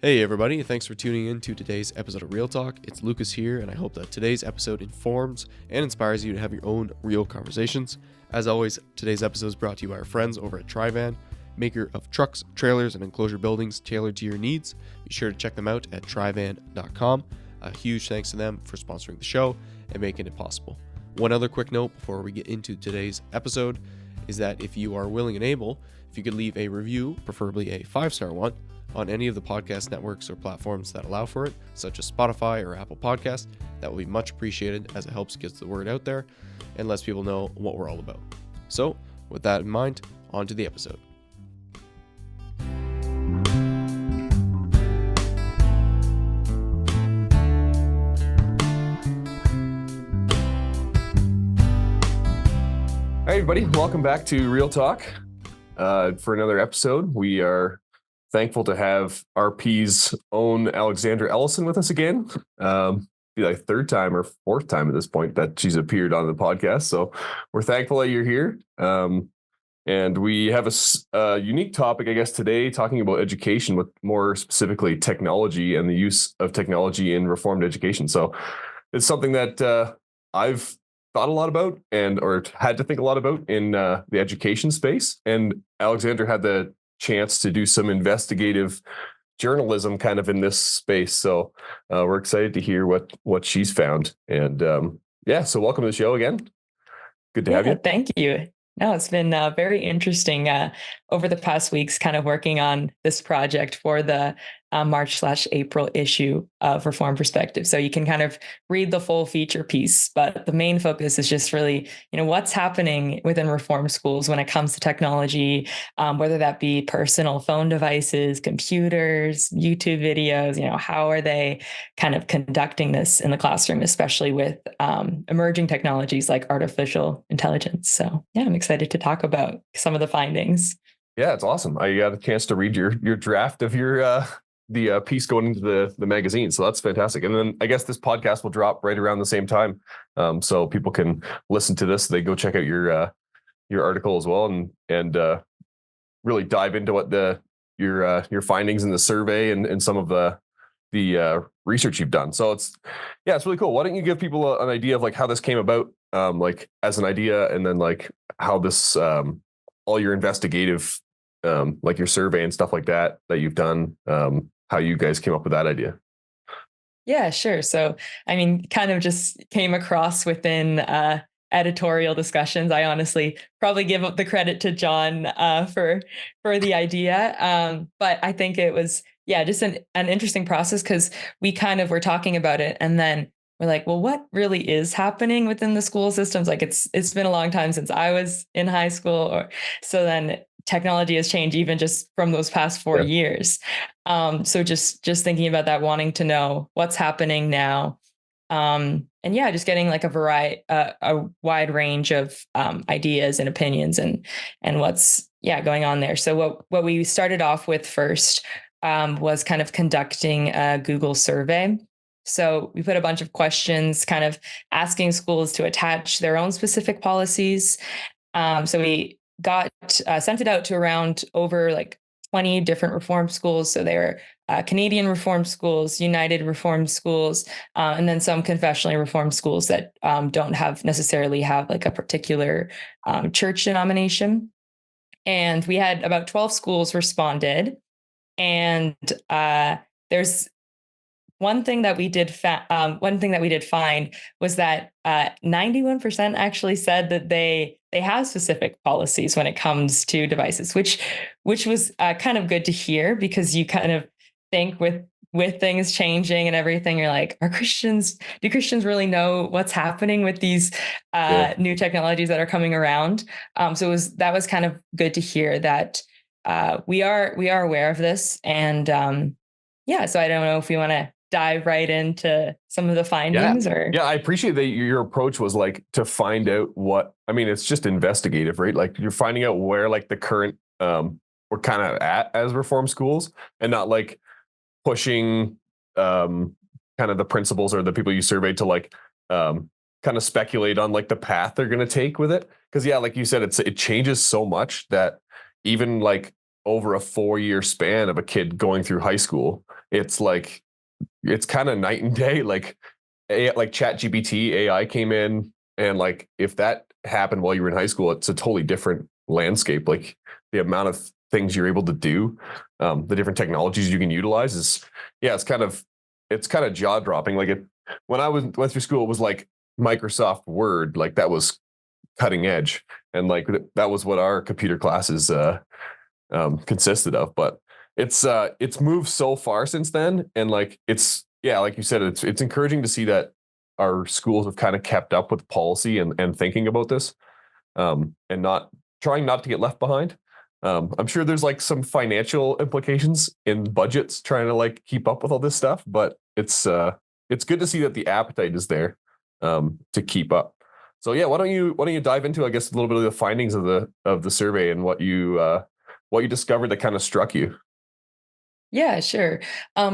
Hey everybody, thanks for tuning in to today's episode of Real Talk. It's Lucas here, and I hope that today's episode informs and inspires you to have your own real conversations. As always, today's episode is brought to you by our friends over at Trivan, maker of trucks, trailers, and enclosure buildings tailored to your needs. Be sure to check them out at trivan.com. A huge thanks to them for sponsoring the show and making it possible. One other quick note before we get into today's episode is that if you are willing and able, if you could leave a review, preferably a 5-star one, on any of the podcast networks or platforms that allow for it, such as Spotify or Apple Podcasts, that will be much appreciated as it helps get the word out there and lets people know what we're all about. So, with that in mind, on to the episode. Hi, everybody. Welcome back to Real Talk for another episode. We are thankful to have RP's own Alexandra Ellison with us again. Be like third time or fourth time at this point that she's appeared on the podcast. So we're thankful that you're here. And we have a unique topic, I guess, today, talking about education, with more specifically technology and the use of technology in reformed education. So it's something that I've thought a lot about or had to think a lot about in the education space. And Alexandra had the chance to do some investigative journalism kind of in this space. So we're excited to hear what she's found. And so welcome to the show again. Good to have you. Thank you. No, it's been very interesting over the past weeks, kind of working on this project for the March/April issue of Reform Perspective. So you can kind of read the full feature piece, but the main focus is just really, what's happening within reform schools when it comes to technology, whether that be personal phone devices, computers, YouTube videos, how are they kind of conducting this in the classroom, especially with emerging technologies like artificial intelligence. So yeah, I'm excited to talk about some of the findings. Yeah, it's awesome. I got a chance to read your draft of your the piece going into the magazine. So that's fantastic. And then I guess this podcast will drop right around the same time. So people can listen to this. They go check out your article as well and really dive into what your findings in the survey and some of the research you've done. So it's really cool. Why don't you give people an idea of like how this came about, like as an idea, and then like how this all your investigative like your survey and stuff like that you've done, how you guys came up with that idea. Yeah, sure. So, kind of just came across within editorial discussions. I honestly probably give up the credit to John for the idea. But I think it was, just an interesting process, because we kind of were talking about it, and then we're like, well, what really is happening within the school systems? Like it's been a long time since I was in high school, so then technology has changed even just from those past 4 years. So just thinking about that, wanting to know what's happening now. And just getting like a wide range of ideas and opinions and what's going on there. So what we started off with first was kind of conducting a Google survey. So we put a bunch of questions, kind of asking schools to attach their own specific policies. So we sent it out to around over like 20 different reform schools. So they were Canadian reform schools, United reform schools, and then some confessionally reformed schools that don't necessarily have like a particular church denomination. And we had about 12 schools responded. And there's one thing that we did find was that 91% actually said that they have specific policies when it comes to devices, which was kind of good to hear, because you kind of think with things changing and everything, you're like, do Christians really know what's happening with these new technologies that are coming around? So that was kind of good to hear that we are aware of this. And so I don't know if we want to dive right into some of the findings. I appreciate that your approach was like to find out it's just investigative, right? Like you're finding out where like the current we're kind of at as reform schools, and not like pushing kind of the principals or the people you surveyed to like kind of speculate on like the path they're going to take with it. Because like you said, it changes so much that even like over a 4-year span of a kid going through high school, it's like it's kind of night and day. Like like ChatGPT AI came in, and like if that happened while you were in high school, it's a totally different landscape. Like the amount of things you're able to do, the different technologies you can utilize is, yeah, it's kind of jaw dropping. Like when I went through school, it was like Microsoft Word, like that was cutting edge, and like that was what our computer classes consisted of. But it's moved so far since then, and like it's, yeah, like you said, it's encouraging to see that our schools have kind of kept up with policy and thinking about this, and not trying not to get left behind. I'm sure there's like some financial implications in budgets trying to like keep up with all this stuff, but it's good to see that the appetite is there to keep up. So yeah, why don't you dive into, I guess, a little bit of the findings of the survey and what you discovered that kind of struck you. Yeah, sure.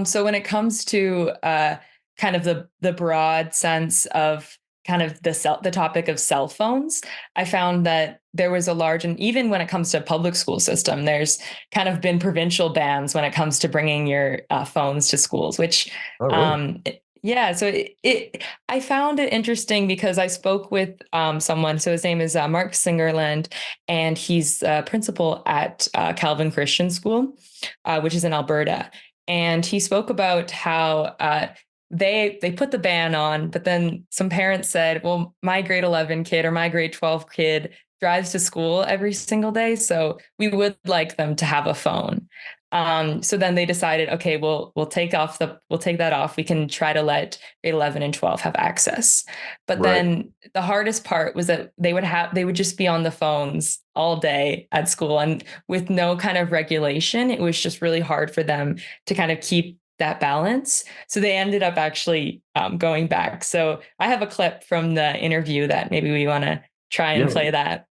So when it comes to kind of the broad sense of kind of the topic of cell phones, I found that there was a large, and even when it comes to public school system, there's kind of been provincial bans when it comes to bringing your phones to schools, which Oh, really? yeah, so I found it interesting because I spoke with someone. So his name is Mark Singerland, and he's principal at Calvin Christian School, which is in Alberta. And he spoke about how they put the ban on, but then some parents said, "Well, my grade 11 kid or my grade 12 kid drives to school every single day, so we would like them to have a phone." So then they decided, okay, we'll take that off. We can try to let grade 11 and 12 have access. But Right. then the hardest part was that they would just be on the phones all day at school, and with no kind of regulation, it was just really hard for them to kind of keep that balance. So they ended up actually going back. So I have a clip from the interview that maybe we want to try and Yeah. play that.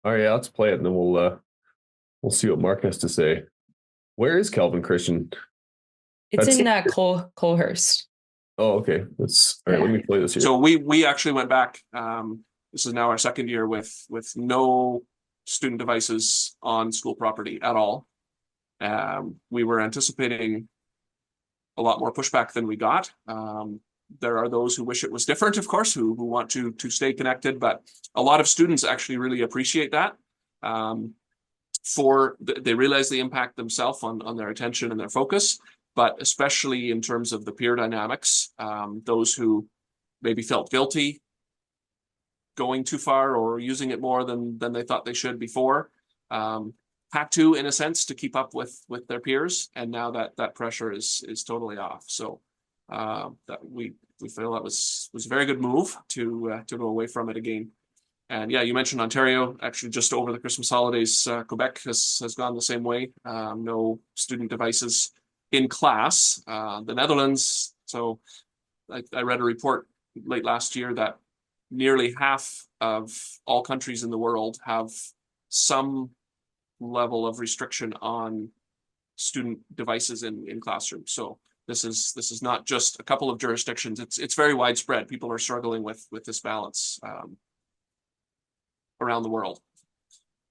All right, yeah, let's play it, and then we'll see what Mark has to say. Where is Calvin Christian? It's That's in Colehurst. Oh, okay. Let's all right. Let me play this here. So we actually went back. This is now our second year with no student devices on school property at all. We were anticipating a lot more pushback than we got. There are those who wish it was different, of course, who want to stay connected, but a lot of students actually really appreciate that. They realize the impact themselves on their attention and their focus, but especially in terms of the peer dynamics, those who maybe felt guilty going too far or using it more than they thought they should before, had to, in a sense, to keep up with their peers, and now that pressure is totally off. So that we feel that was a very good move to go away from it again. And yeah, you mentioned Ontario. Actually, just over the Christmas holidays, Quebec has gone the same way. No student devices in class. The Netherlands. So I read a report late last year that nearly half of all countries in the world have some level of restriction on student devices in classrooms. So this is not just a couple of jurisdictions. It's very widespread. People are struggling with this balance around the world.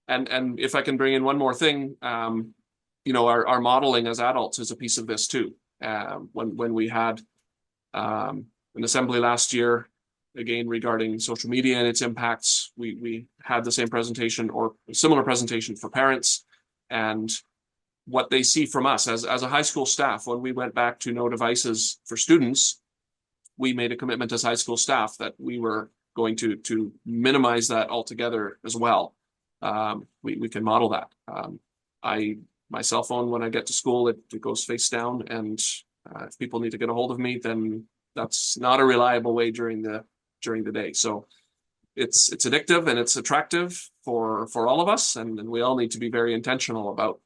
And if I can bring in one more thing, our modeling as adults is a piece of this too. When we had an assembly last year, again, regarding social media and its impacts, we had the same presentation or a similar presentation for parents, and what they see from us as a high school staff. When we went back to no devices for students, we made a commitment as high school staff that we were going to minimize that altogether as well. We can model that. My cell phone, when I get to school, it goes face down, and if people need to get a hold of me, then that's not a reliable way during the day. So it's addictive and it's attractive for all of us, and we all need to be very intentional about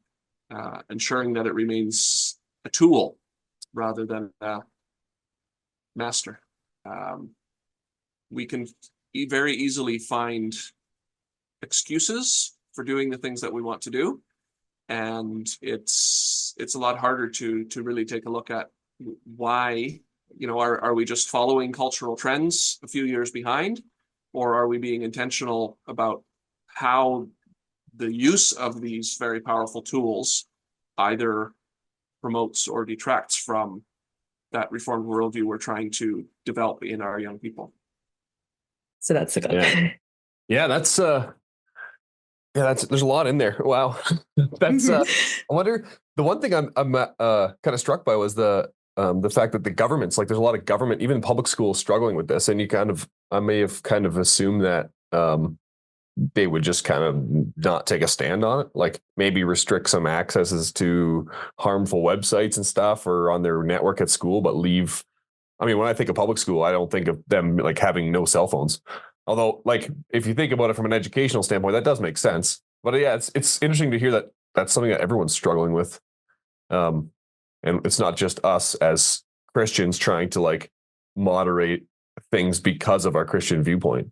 ensuring that it remains a tool rather than a master. We can very easily find excuses for doing the things that we want to do, and it's a lot harder to really take a look at why. Are we just following cultural trends a few years behind, or are we being intentional about how the use of these very powerful tools either promotes or detracts from that reformed worldview we're trying to develop in our young people. So that's the goal. Yeah, that's there's a lot in there. Wow. That's I wonder, the one thing I'm kind of struck by was the fact that the government's like, there's a lot of government, even public schools, struggling with this. And I may have kind of assumed that they would just kind of not take a stand on it, like maybe restrict some accesses to harmful websites and stuff, or on their network at school, but leave. I mean, when I think of public school, I don't think of them like having no cell phones. Although, like, if you think about it from an educational standpoint, that does make sense. But yeah, it's interesting to hear that that's something that everyone's struggling with. And it's not just us as Christians trying to like moderate things because of our Christian viewpoint.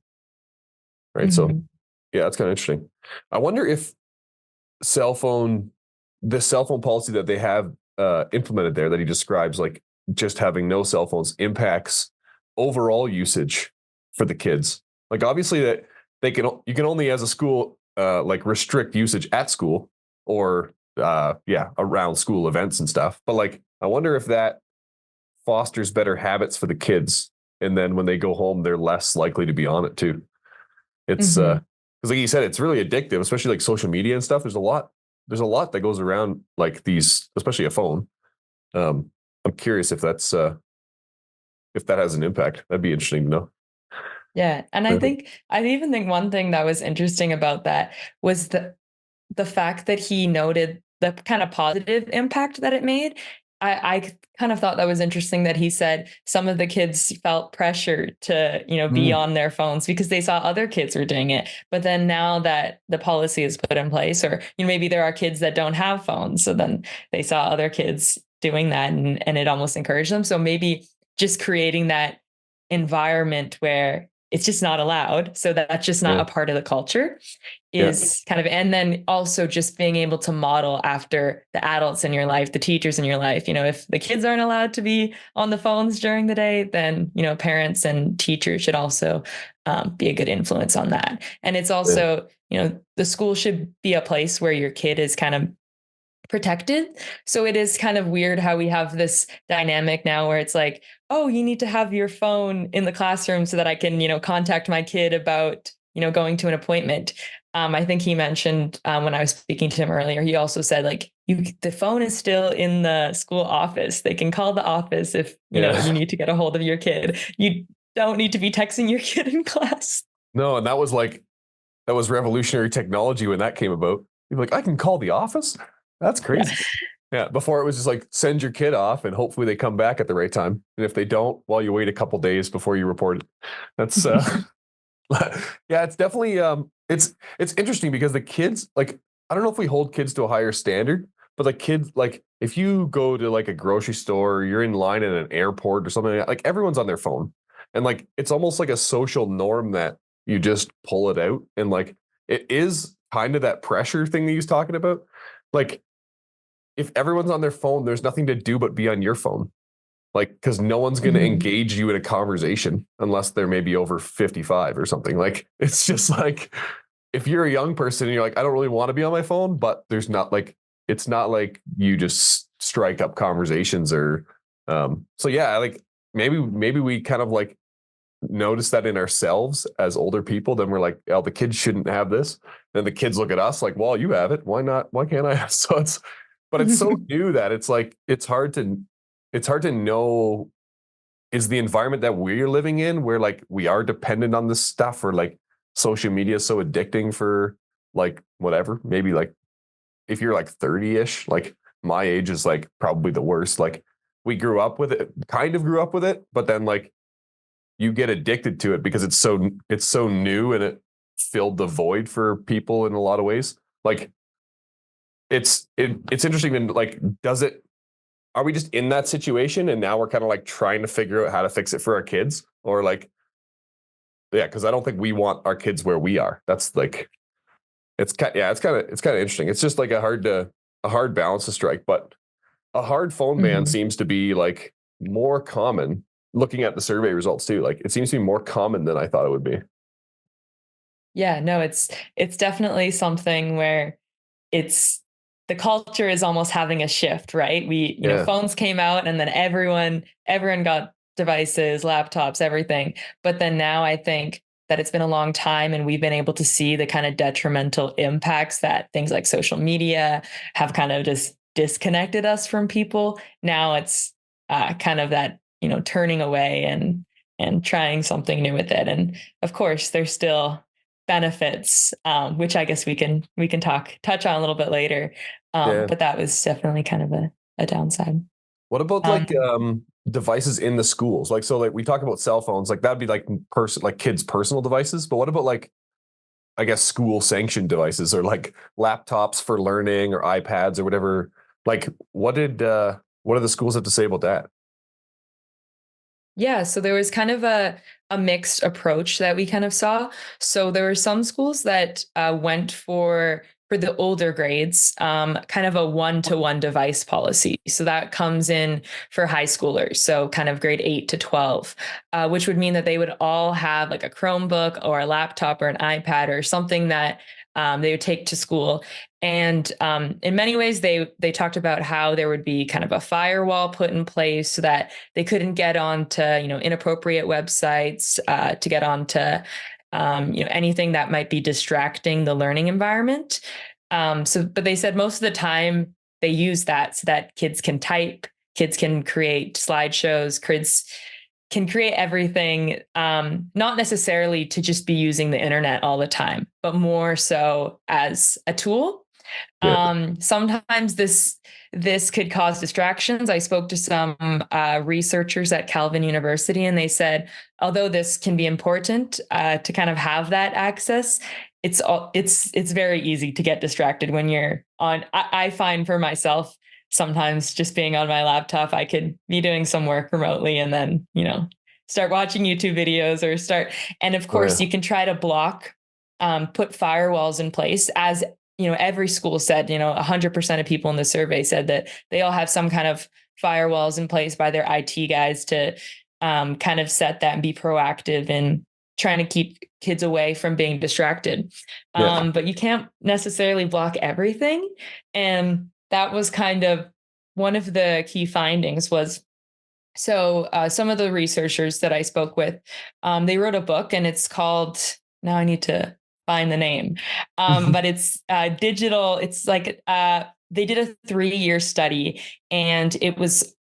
Right. Mm-hmm. So yeah, that's kind of interesting. I wonder if the cell phone policy that they have implemented there that he describes, like just having no cell phones, impacts overall usage for the kids. Like, obviously that you can only as a school like restrict usage at school or around school events and stuff. But like, I wonder if that fosters better habits for the kids, and then when they go home, they're less likely to be on it too. It's because like you said, it's really addictive, especially like social media and stuff. There's a lot that goes around like these, especially a phone. I'm curious if that's if that has an impact. That'd be interesting to know. Yeah. And I even think one thing that was interesting about that was the fact that he noted the kind of positive impact that it made. I kind of thought that was interesting that he said some of the kids felt pressure to, be on their phones because they saw other kids were doing it. But then now that the policy is put in place, or, maybe there are kids that don't have phones. So then they saw other kids doing that and it almost encouraged them. So maybe just creating that environment where it's just not allowed. So that's just not a part of the culture is kind of, and then also just being able to model after the adults in your life, the teachers in your life. If the kids aren't allowed to be on the phones during the day, then, parents and teachers should also be a good influence on that. And it's also, the school should be a place where your kid is kind of protected. So it is kind of weird how we have this dynamic now where it's like, oh, you need to have your phone in the classroom so that I can, contact my kid about, going to an appointment. I think he mentioned when I was speaking to him earlier, he also said like, the phone is still in the school office. They can call the office if, you you need to get a hold of your kid. You don't need to be texting your kid in class. No, and that was revolutionary technology when that came about. You're like, I can call the office? That's crazy. Yeah. Before it was just like, send your kid off and hopefully they come back at the right time. And if they don't, well, you wait a couple days before you report it. That's yeah, it's definitely it's interesting because the kids, like, I don't know if we hold kids to a higher standard, but the kids, like, if you go to like a grocery store, or you're in line at an airport or something like everyone's on their phone. And like, it's almost like a social norm that you just pull it out. And like, it is kind of that pressure thing that he was talking about. Like, if everyone's on their phone, there's nothing to do but be on your phone. Like, because no one's going to engage you in a conversation unless they're maybe over 55 or something. Like, it's just like, if you're a young person and you're like, I don't really want to be on my phone, but there's not like, it's not like you just strike up conversations or, so yeah, like maybe we kind of like notice that in ourselves as older people. Then we're like, oh, the kids shouldn't have this. Then the kids look at us like, well, you have it. Why not? Why can't I? So it's so new that it's like, it's hard to know, is the environment that we're living in where like we are dependent on this stuff, or like social media is so addicting for like whatever, maybe like if you're like 30-ish, like my age is like probably the worst. Like we grew up with it, but then like you get addicted to it because it's so new and it filled the void for people in a lot of ways. Like it's interesting. And like, are we just in that situation and now we're kind of like trying to figure out how to fix it for our kids, or like, yeah, because I don't think we want our kids where we are. That's like, it's kind of interesting. It's just like a hard balance to strike, but a hard phone ban seems to be like more common. Looking at the survey results too, like it seems to be more common than I thought it would be. Yeah, no, it's definitely something where the culture is almost having a shift, right? You know, Yeah. phones came out and then everyone got devices, laptops, everything. But then now I think that it's been a long time and we've been able to see the kind of detrimental impacts that things like social media have kind of just disconnected us from people. Now it's kind of that, you know, turning away and trying something new with it. And of course, there's still benefits, which I guess we can touch on a little bit later. Yeah. But that was definitely kind of a downside. What about devices in the schools? Like, so like we talk about cell phones, like that'd be like kids' personal devices. But what about like, I guess, school sanctioned devices or like laptops for learning or iPads or whatever? Like, what do the schools have to say about that? Yeah, so there was kind of a mixed approach that we kind of saw. So there were some schools that went for the older grades, kind of a one-to-one device policy. So that comes in for high schoolers, so kind of grade 8 to 12, which would mean that they would all have like a Chromebook or a laptop or an iPad or something that they would take to school. And in many ways, they talked about how there would be kind of a firewall put in place so that they couldn't get onto, you know, inappropriate websites, to get onto, you know, anything that might be distracting the learning environment. But they said most of the time they use that so that kids can type, kids can create slideshows, kids can create everything, not necessarily to just be using the internet all the time, but more so as a tool. Yeah. Sometimes this could cause distractions. I spoke to some researchers at Calvin University, and they said, although this can be important to kind of have that access, it's very easy to get distracted when you're on. I find for myself, sometimes just being on my laptop, I could be doing some work remotely and then, you know, start watching YouTube videos and of course you can try to block, put firewalls in place. As you know, every school said, you know, 100% of people in the survey said that they all have some kind of firewalls in place by their IT guys to kind of set that and be proactive in trying to keep kids away from being distracted. But you can't necessarily block everything. And that was kind of one of the key findings was, so some of the researchers that I spoke with, they wrote a book and it's called, now I need to find the name, but it's digital. It's like they did a 3-year study and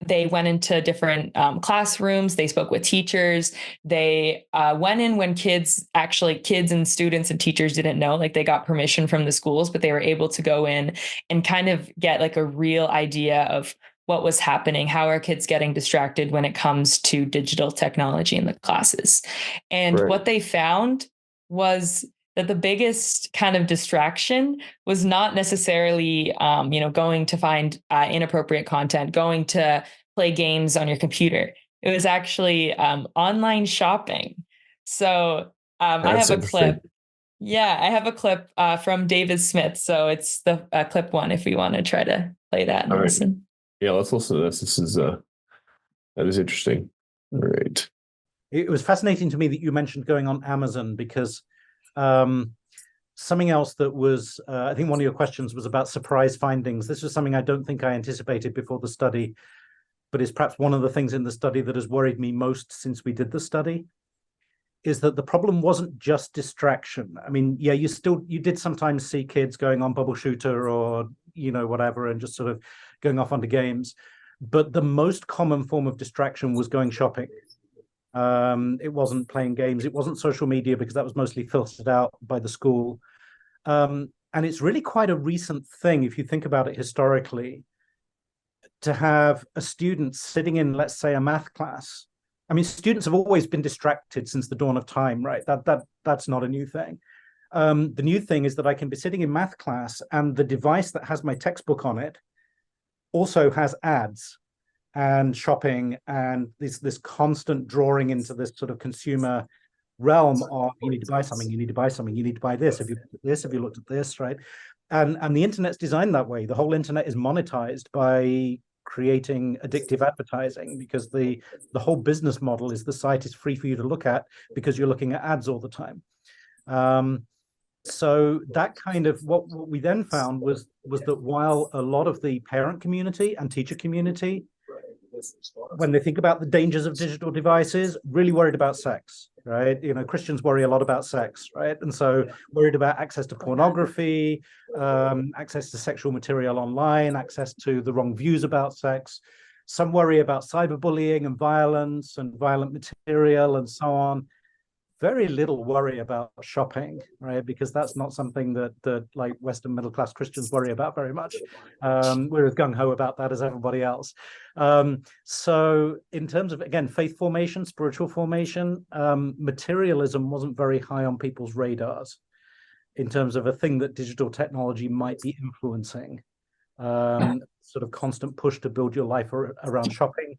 they went into different classrooms. They spoke with teachers. They went in when kids and students and teachers didn't know, like they got permission from the schools, but they were able to go in and kind of get like a real idea of what was happening. How are kids getting distracted when it comes to digital technology in the classes? And what they found was that the biggest kind of distraction was not necessarily, you know, going to find inappropriate content, going to play games on your computer. It was actually online shopping. So I have a clip. Yeah, I have a clip from David Smith. So it's the clip one if we want to try to play that and listen. Yeah, let's listen to this. That is interesting. All right. It was fascinating to me that you mentioned going on Amazon because something else that was, I think one of your questions was about surprise findings. This was something I don't think I anticipated before the study, but is perhaps one of the things in the study that has worried me most since we did the study, is that the problem wasn't just distraction. I mean, yeah, you did sometimes see kids going on Bubble Shooter or, you know, whatever, and just sort of going off onto games. But the most common form of distraction was going shopping. It wasn't playing games. It wasn't social media because that was mostly filtered out by the school. And it's really quite a recent thing, if you think about it historically, to have a student sitting in, let's say, a math class. I mean, students have always been distracted since the dawn of time, right? That's not a new thing. The new thing is that I can be sitting in math class and the device that has my textbook on it also has ads and shopping and this constant drawing into this sort of consumer realm of you need to buy something, you need to buy something, you need to buy this. Have you looked at this? Have you looked at this? Right? And the internet's designed that way. The whole internet is monetized by creating addictive advertising because the whole business model is the site is free for you to look at because you're looking at ads all the time. so that kind of what we then found was that while a lot of the parent community and teacher community, when they think about the dangers of digital devices, really worried about sex, right? Christians worry a lot about sex, right? And so worried about access to pornography, access to sexual material online, access to the wrong views about sex. Some worry about cyberbullying and violence and violent material and so on. Very little worry about shopping, right? Because that's not something that like Western middle class Christians worry about very much. We're as gung ho about that as everybody else. So in terms of, again, faith formation, spiritual formation, materialism wasn't very high on people's radars in terms of a thing that digital technology might be influencing. Sort of constant push to build your life around shopping.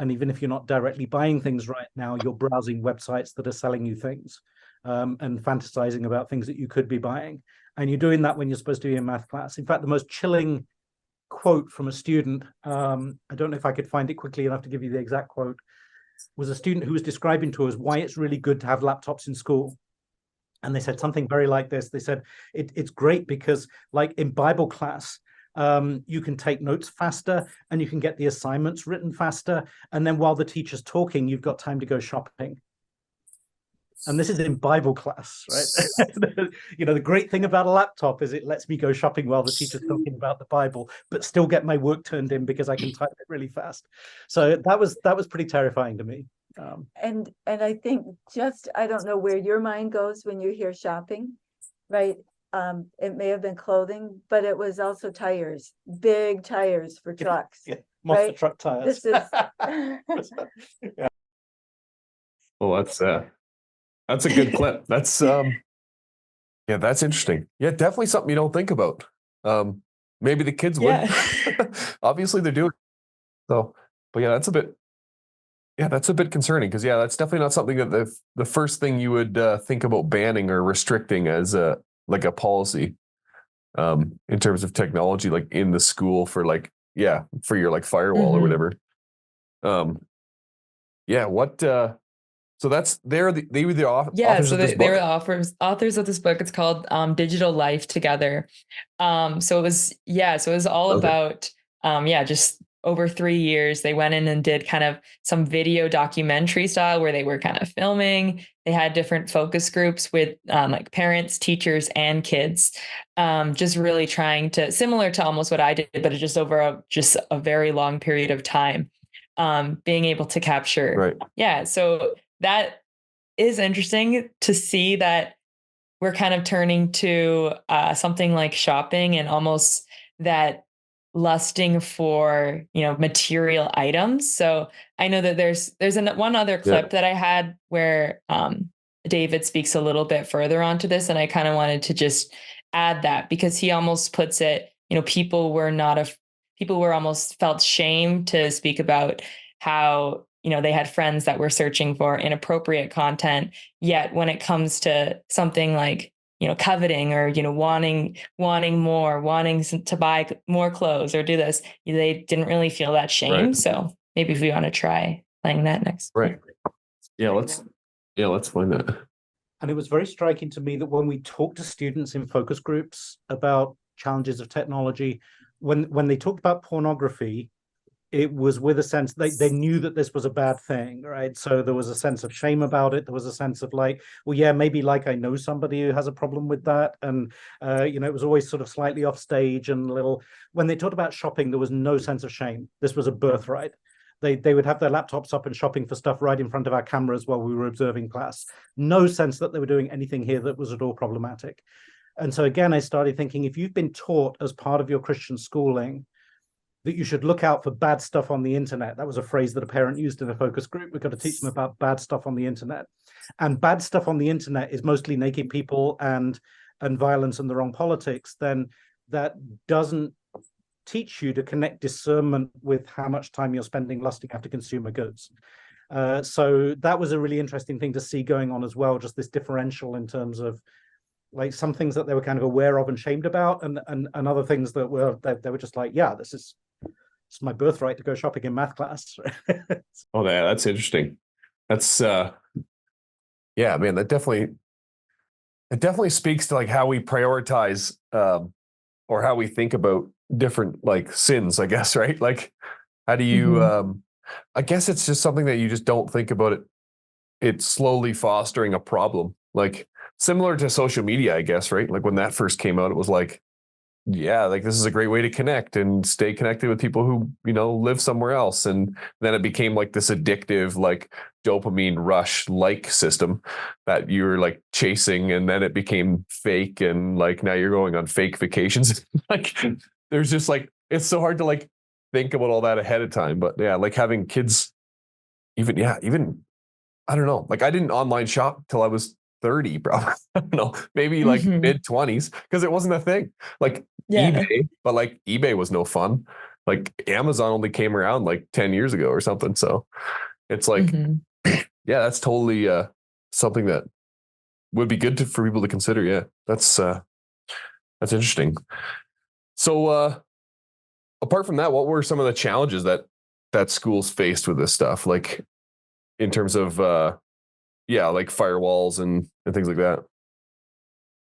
And even if you're not directly buying things right now, you're browsing websites that are selling you things and fantasizing about things that you could be buying. And you're doing that when you're supposed to be in math class. In fact, the most chilling quote from a student, I don't know if I could find it quickly enough to give you the exact quote, was a student who was describing to us why it's really good to have laptops in school. And they said something very like this. They said, it's great because like in Bible class, you can take notes faster and you can get the assignments written faster. And then while the teacher's talking, you've got time to go shopping. And this is in Bible class, right? The great thing about a laptop is it lets me go shopping while the teacher's talking about the Bible, but still get my work turned in because I can type it really fast. So that was pretty terrifying to me. And I think I don't know where your mind goes when you hear shopping, right? It may have been clothing, but it was also tires, big tires for trucks. Yeah, monster truck tires. This is yeah. Well, that's a good clip. That's that's interesting. Yeah, definitely something you don't think about. Maybe the kids would. Obviously they're doing it. So, but that's a bit concerning because that's definitely not something that the first thing you would think about banning or restricting as a policy in terms of technology, like in the school for for your like firewall or whatever. So they were the authors of this book. They were the authors of this book. It's called Digital Life Together. So it was all about just over 3 years. They went in and did kind of some video documentary style where they were kind of filming. They had different focus groups with like parents, teachers, and kids, just really trying to, similar to almost what I did, but just over a very long period of time, being able to capture. Right. Yeah. So that is interesting to see that we're kind of turning to something like shopping and almost that lusting for, material items. So I know that there's one other clip that I had where David speaks a little bit further onto this. And I kind of wanted to just add that because he almost puts it, people were almost felt shame to speak about how, they had friends that were searching for inappropriate content. Yet when it comes to something like, coveting or, wanting more, wanting to buy more clothes or do this, they didn't really feel that shame. Right. So maybe if we want to try playing that next. Right. Yeah. Let's find that. And it was very striking to me that when we talked to students in focus groups about challenges of technology, when they talked about pornography, it was with a sense they knew that this was a bad thing, right? So there was a sense of shame about it. There was a sense of like, well, yeah, maybe like I know somebody who has a problem with that. And, it was always sort of slightly off stage and when they talked about shopping, there was no sense of shame. This was a birthright. They would have their laptops up and shopping for stuff right in front of our cameras while we were observing class. No sense that they were doing anything here that was at all problematic. And so again, I started thinking, if you've been taught as part of your Christian schooling that you should look out for bad stuff on the internet. That was a phrase that a parent used in a focus group. We've got to teach them about bad stuff on the internet. And bad stuff on the internet is mostly naked people and violence and the wrong politics. Then that doesn't teach you to connect discernment with how much time you're spending lusting after consumer goods. So that was a really interesting thing to see going on as well, just this differential in terms of like some things that they were kind of aware of and shamed about and other things that they were just like, yeah, it's my birthright to go shopping in math class. Oh, that's interesting. That's man, that definitely it definitely speaks to like how we prioritize or how we think about different like sins, I guess, right? Like how do you I guess it's just something that you just don't think about it. It's slowly fostering a problem. Like similar to social media, I guess, right? Like when that first came out, it was like, yeah, like this is a great way to connect and stay connected with people who, you know, live somewhere else. And then it became like this addictive, like dopamine rush like system that you were like chasing. And then it became fake. And like now you're going on fake vacations. Like there's just like, it's so hard to like think about all that ahead of time. But yeah, like having kids, even, I don't know. Like I didn't online shop till I was 30, probably. I don't know, maybe like mid 20s because it wasn't a thing. Like eBay, but like eBay was no fun. Like Amazon only came around like 10 years ago or something. So it's like, yeah, that's totally something that would be good for people to consider. Yeah, that's interesting. So apart from that, what were some of the challenges that schools faced with this stuff? Like in terms of like firewalls and things like that.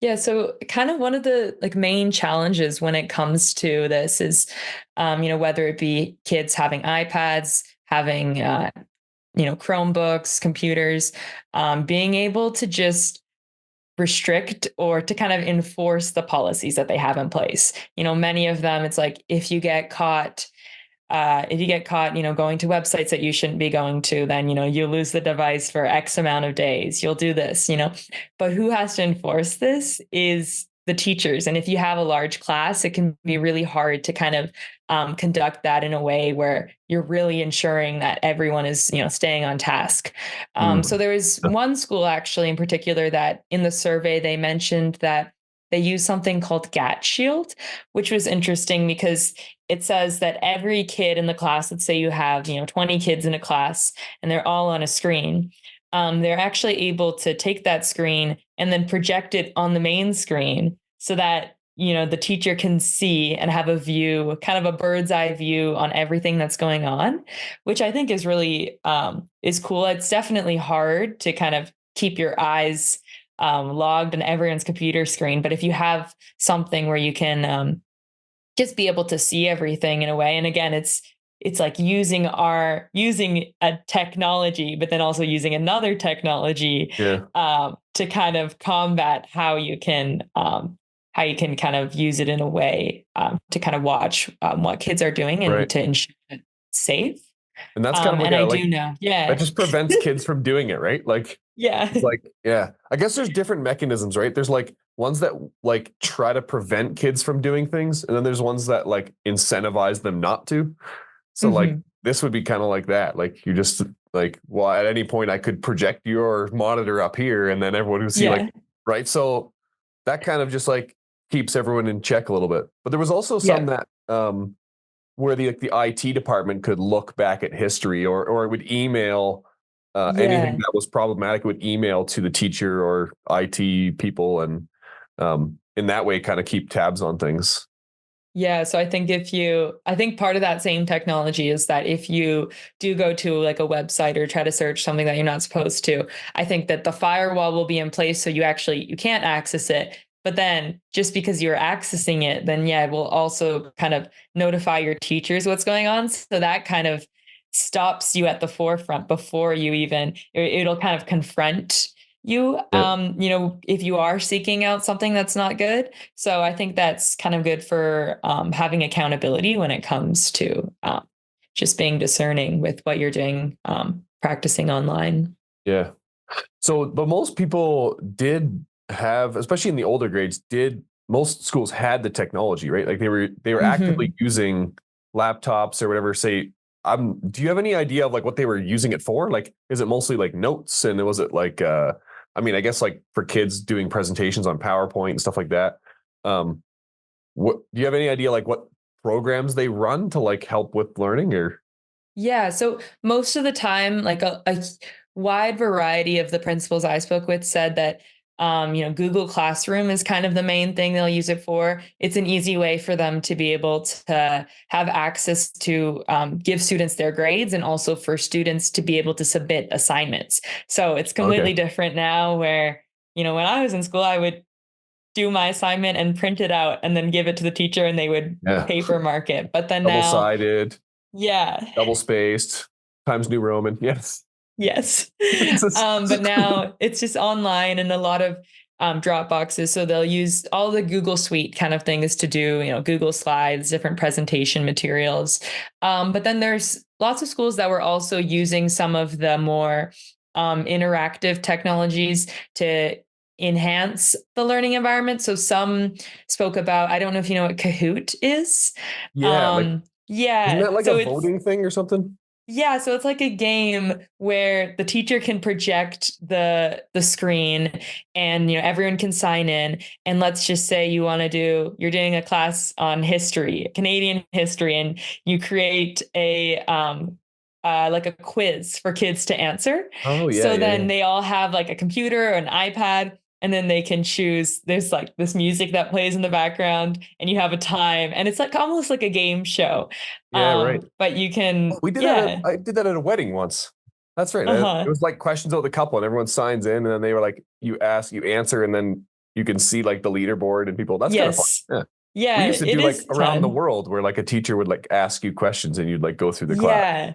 Yeah, so kind of one of the like main challenges when it comes to this is, whether it be kids having iPads, having, Chromebooks, computers, being able to just restrict or to kind of enforce the policies that they have in place. Many of them, it's like if you get caught, going to websites that you shouldn't be going to, then, you lose the device for X amount of days. You'll do this, but who has to enforce this is the teachers. And if you have a large class, it can be really hard to kind of conduct that in a way where you're really ensuring that everyone is, staying on task. So there was one school actually in particular that in the survey, they mentioned that they use something called GAT Shield, which was interesting because it says that every kid in the class, let's say you have, 20 kids in a class and they're all on a screen. They're actually able to take that screen and then project it on the main screen so that, the teacher can see and have a view, kind of a bird's eye view on everything that's going on, which I think is really is cool. It's definitely hard to kind of keep your eyes logged on everyone's computer screen. But if you have something where you can just be able to see everything in a way, and again, it's like using a technology, but then also using another technology to kind of combat how you can kind of use it in a way to kind of watch what kids are doing and to ensure it's safe. And that's kind of like, that just prevents kids from doing it, right? Like, it's like, I guess there's different mechanisms, right? There's like ones that like try to prevent kids from doing things. And then there's ones that like incentivize them not to. So like this would be kind of like that. Like you just like, well, at any point I could project your monitor up here and then everyone would see like, right. So that kind of just like keeps everyone in check a little bit. But there was also some that, where the IT department could look back at history or it would email anything that was problematic, would email to the teacher or IT people, and in that way kind of keep tabs on things. Yeah, so I think part of that same technology is that if you do go to like a website or try to search something that you're not supposed to, I think that the firewall will be in place so you can't access it. But then just because you're accessing it, then it will also kind of notify your teachers what's going on. So that kind of stops you at the forefront before you it'll kind of confront you, if you are seeking out something that's not good. So I think that's kind of good for having accountability when it comes to just being discerning with what you're doing, practicing online. Yeah. So, but most people did have, especially in the older grades, most schools had the technology, right? Like they were actively using laptops or whatever. Say, do you have any idea of like what they were using it for? Like, is it mostly like notes, and was it like, I guess like for kids doing presentations on PowerPoint and stuff like that? What do you have any idea like what programs they run to like help with learning or? Yeah, so most of the time, like a wide variety of the principals I spoke with said that Google Classroom is kind of the main thing they'll use it for. It's an easy way for them to be able to have access to give students their grades and also for students to be able to submit assignments. So it's completely different now where, when I was in school, I would do my assignment and print it out and then give it to the teacher and they would paper mark it. But then now, double-sided, yeah, double spaced, Times New Roman. Yes. Yes. But now it's just online and a lot of drop boxes. So they'll use all the Google Suite kind of things to do, Google Slides, different presentation materials. But then there's lots of schools that were also using some of the more interactive technologies to enhance the learning environment. So some spoke about, I don't know if you know what Kahoot is. Yeah. Yeah. Isn't that like so a voting thing or something? Yeah, so it's like a game where the teacher can project the screen and everyone can sign in, and let's just say you're doing a class on history, Canadian history, and you create a like a quiz for kids to answer. Oh yeah. So then they all have like a computer or an iPad, and then they can choose. There's like this music that plays in the background, and you have a time, and it's like almost like a game show. Yeah, right. But you can. We did that. I did that at a wedding once. That's right. It was like questions about the couple, and everyone signs in, and then they were like, you ask, you answer, and then you can see like the leaderboard and people. That's kind of fun. Yeah. We used to do like around the world where like a teacher would like ask you questions and you'd like go through the class.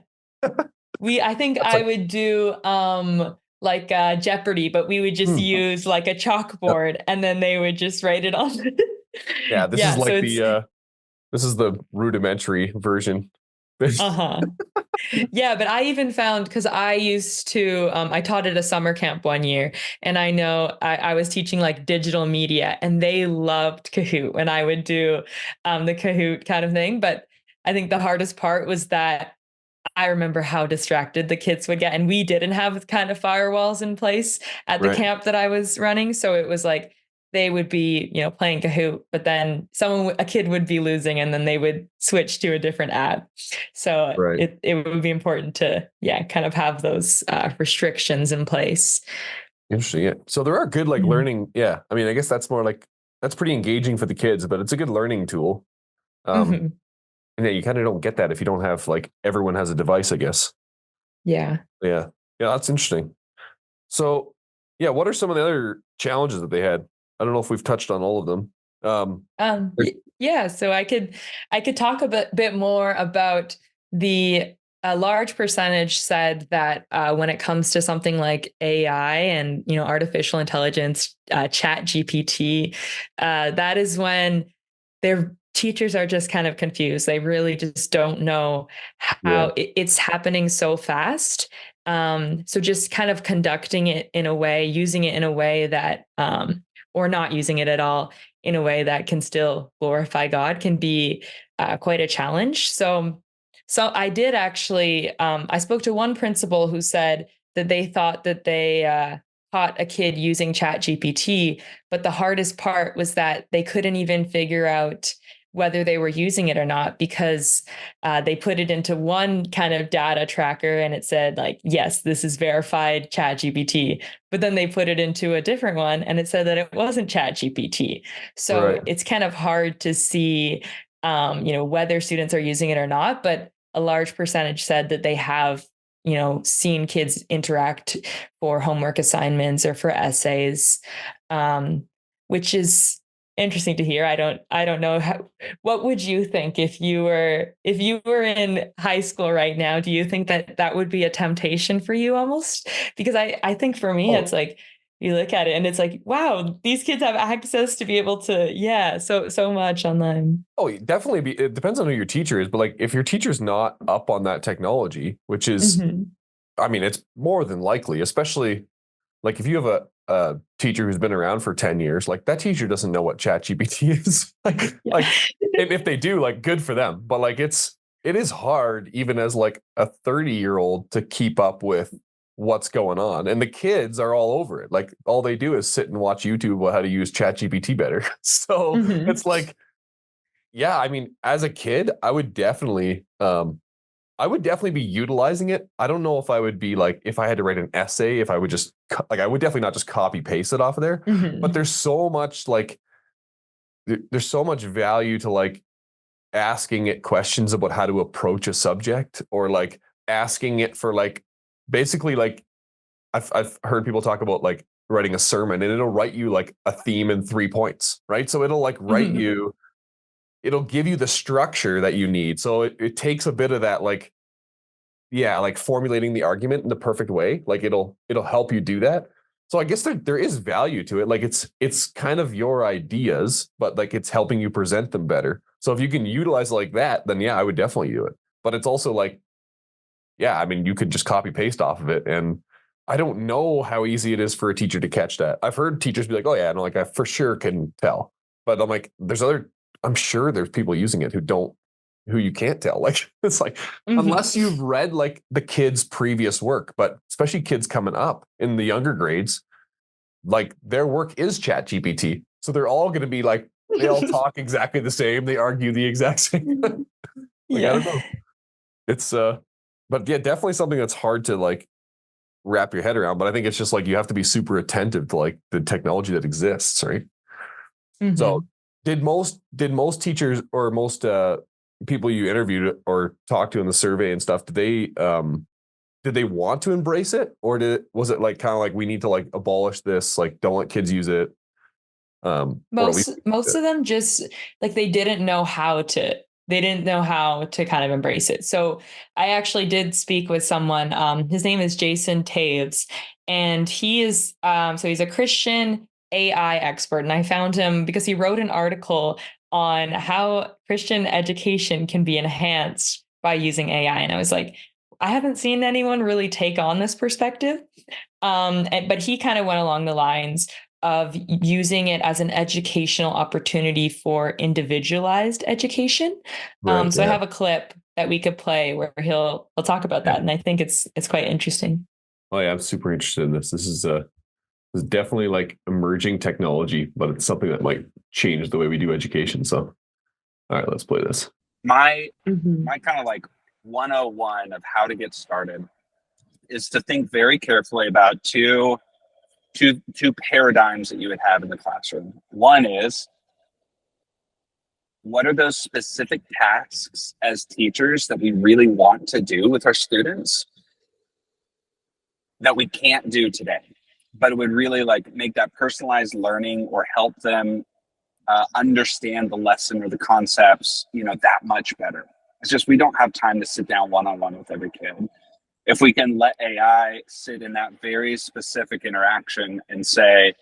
Yeah. I think I would do like Jeopardy, but we would just use like a chalkboard and then they would just write it on. Yeah, this is like this is the rudimentary version. Yeah, but I even found, because I used to, I taught at a summer camp one year, and I know I was teaching like digital media, and they loved Kahoot when I would do the Kahoot kind of thing. But I think the hardest part was that I remember how distracted the kids would get, and we didn't have kind of firewalls in place at the camp that I was running. So it was like, they would be, playing Kahoot, but then a kid would be losing, and then they would switch to a different app. So it would be important to, kind of have those restrictions in place. Interesting. Yeah. So there are good learning. Yeah. I mean, I guess that's more like, that's pretty engaging for the kids, but it's a good learning tool. And yeah, you kind of don't get that if you don't have like everyone has a device, I guess. Yeah. Yeah. Yeah. That's interesting. So yeah, what are some of the other challenges that they had? I don't know if we've touched on all of them. Yeah, so I could talk a bit more about a large percentage said that when it comes to something like AI and artificial intelligence, Chat GPT, that is when their teachers are just kind of confused. They really just don't know how it's happening so fast. So just kind of conducting it in a way, using it in a way that or not using it at all in a way that can still glorify God can be quite a challenge. So I did actually, I spoke to one principal who said that they thought that they caught a kid using Chat GPT, but the hardest part was that they couldn't even figure out whether they were using it or not, because they put it into one kind of data tracker and it said like, yes, this is verified Chat GPT. But then they put it into a different one and it said that it wasn't Chat GPT. So it's kind of hard to see, whether students are using it or not. But a large percentage said that they have, seen kids interact for homework assignments or for essays, which is interesting to hear. I don't know what would you think if you were in high school right now? Do you think that would be a temptation for you almost? Because I think for me, it's like, you look at it and it's like, wow, these kids have access to be able to, so much online. Oh, definitely. It depends on who your teacher is, but like if your teacher's not up on that technology, which is, I mean, it's more than likely, especially like if you have a teacher who's been around for 10 years, like that teacher doesn't know what Chat GPT is. like if they do, like good for them. But like it is hard even as like a 30-year-old to keep up with what's going on. And the kids are all over it. Like all they do is sit and watch YouTube about how to use Chat GPT better. So it's like, yeah, I mean, as a kid, I would definitely be utilizing it. I don't know if I would be like, if I had to write an essay, if I would just like, I would definitely not just copy paste it off of there, but there's so much like, there's so much value to like asking it questions about how to approach a subject, or like asking it for like, basically like I've heard people talk about like writing a sermon, and it'll write you like a theme in 3 points, right? So it'll like write you, it'll give you the structure that you need. So it takes a bit of that, like, yeah, like formulating the argument in the perfect way. Like it'll help you do that. So I guess there is value to it. Like it's kind of your ideas, but like it's helping you present them better. So if you can utilize like that, then yeah, I would definitely do it. But it's also like, yeah, I mean, you could just copy paste off of it. And I don't know how easy it is for a teacher to catch that. I've heard teachers be like, oh yeah, and like I for sure can tell. But I'm like, I'm sure there's people using it who you can't tell. Like it's like, unless you've read like the kids' previous work, but especially kids coming up in the younger grades, like their work is Chat GPT. So they're all going to be like, they all talk exactly the same. They argue the exact same. Like, Yeah. I don't know. It's, but yeah, definitely something that's hard to like wrap your head around. But I think it's just like, you have to be super attentive to like the technology that exists. Right. So did most teachers or most, people you interviewed or talked to in the survey and stuff, did they want to embrace it, or was it like kind of like we need to like abolish this, like don't let kids use it? Most of them just like they didn't know how to kind of embrace it. So I actually did speak with someone. His name is Jason Taves, and he is so he's a Christian AI expert, and I found him because he wrote an article on how Christian education can be enhanced by using AI. And I was like, I haven't seen anyone really take on this perspective. But he kind of went along the lines of using it as an educational opportunity for individualized education. Right, so I have a clip that we could play where he'll talk about that. And I think it's quite interesting. Oh yeah, I'm super interested in this. This is definitely like emerging technology, but it's something that might change the way we do education. So, all right, let's play this. My kind of like 101 of how to get started is to think very carefully about two paradigms that you would have in the classroom. One is, what are those specific tasks as teachers that we really want to do with our students that we can't do today, but it would really like make that personalized learning or help them understand the lesson or the concepts, that much better. It's just, we don't have time to sit down one-on-one with every kid. If we can let AI sit in that very specific interaction and say,